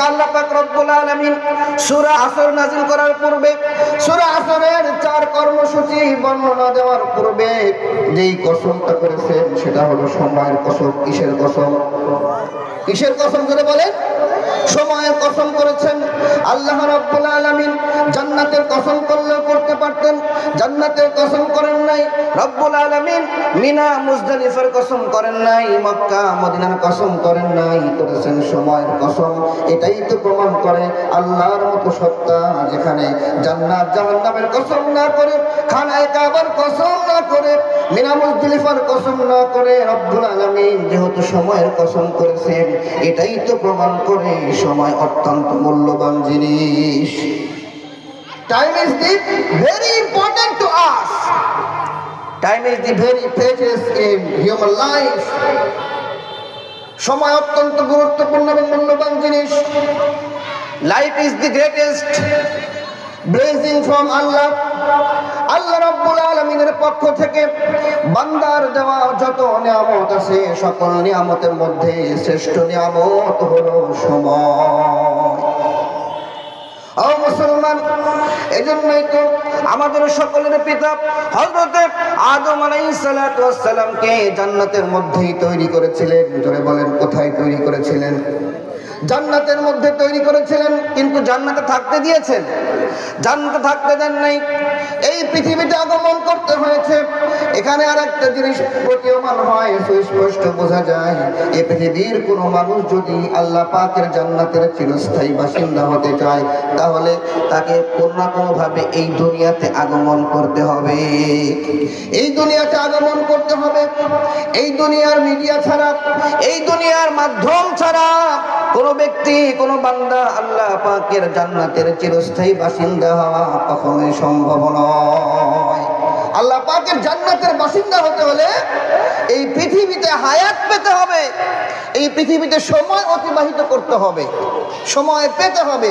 আল্লাহ পাক রব্বুল আলামিন সূরা আসর নাযিল করার পূর্বে সূরা আসরের 4 কর্মসূচি বর্ণনা দেওয়ার পূর্বে যেই কসমটা করেছেন সেটা হলো সময়ের কসম। কিসের কসম? কিসের কসম করে বলেন? সময়ের কসম করেছেন আল্লাহ রাব্বুল আলামিন। জান্নাতের কসম করলেও করতে পারতেন, জান্নাতের কসম করেন নাই। রব্বুল আলামিন মিনা মুজদালিফার কসম করেন নাই, মক্কা মদিনার কসম করেন নাই, করেছেন সময়ের কসম। এটাই তো প্রমাণ করে আল্লাহর মতো সত্তা, যেখানে জান্নাত জাহান্নামের কসম না করে, খানায়ে কাবার কসম না করে, মিনা মুজদালিফার কসম না করে রব্বুল আলামিন যেহেতু সময়ের কসম করেছেন, এটাই তো প্রমাণ করে সময় অত্যন্ত মূল্যবান জিনিস। Time is the very important to us. Time is the very precious in human life. সময় অত্যন্ত গুরুত্বপূর্ণ এবং মূল্যবান জিনিস। Life is the greatest blessing from Allah. আল্লাহ রাব্বুল আলামিনের পক্ষ থেকে বান্দার দেওয়া যত নিয়ামত আছে, সকল নিয়ামতের মধ্যে শ্রেষ্ঠ নিয়ামত হলো সময়। ও মুসলমান, এজন্যই তো আমাদের সকলের পিতা হযরত আদম আলাইহিস সালাতু ওয়াস সালামকে জান্নাতের মধ্যেই তৈরি করেছিলেন। জোরে বলেন, কোথায় তৈরি করেছিলেন? জান্নাতের মধ্যে তৈরি করেছিলেন, কিন্তু জান্নাতে থাকতে দিয়েছেন? জান্নাতে থাকতে দেন নাই। এই পৃথিবীতে আগমন করতে হয়েছে। এখানে আর একটা জিনিস প্রতীয়মান হয়, সুস্পষ্ট বোঝা যায়, এই পৃথিবীর কোনো মানুষ যদি আল্লাহ পাকের জান্নাতের চিরস্থায়ী বাসিন্দা হতে চায়, তাহলে তাকে কোনো না কোনোভাবে এই দুনিয়াতে আগমন করতে হবে। এই দুনিয়াতে আগমন করতে হবে। এই দুনিয়ার মিডিয়া ছাড়া, এই দুনিয়ার মাধ্যম ছাড়া কোন ব্যক্তি, কোন বান্দা আল্লাহ পাকের জান্নাতের চিরস্থায়ী বাসিন্দা হওয়া কখনোই সম্ভব নয়। আল্লাহ পাকের জান্নাতের বাসিন্দা হতে হলে এই পৃথিবীতে হায়াত পেতে হবে, এই পৃথিবীতে সময় অতিবাহিত করতে হবে, সময় পেতে হবে।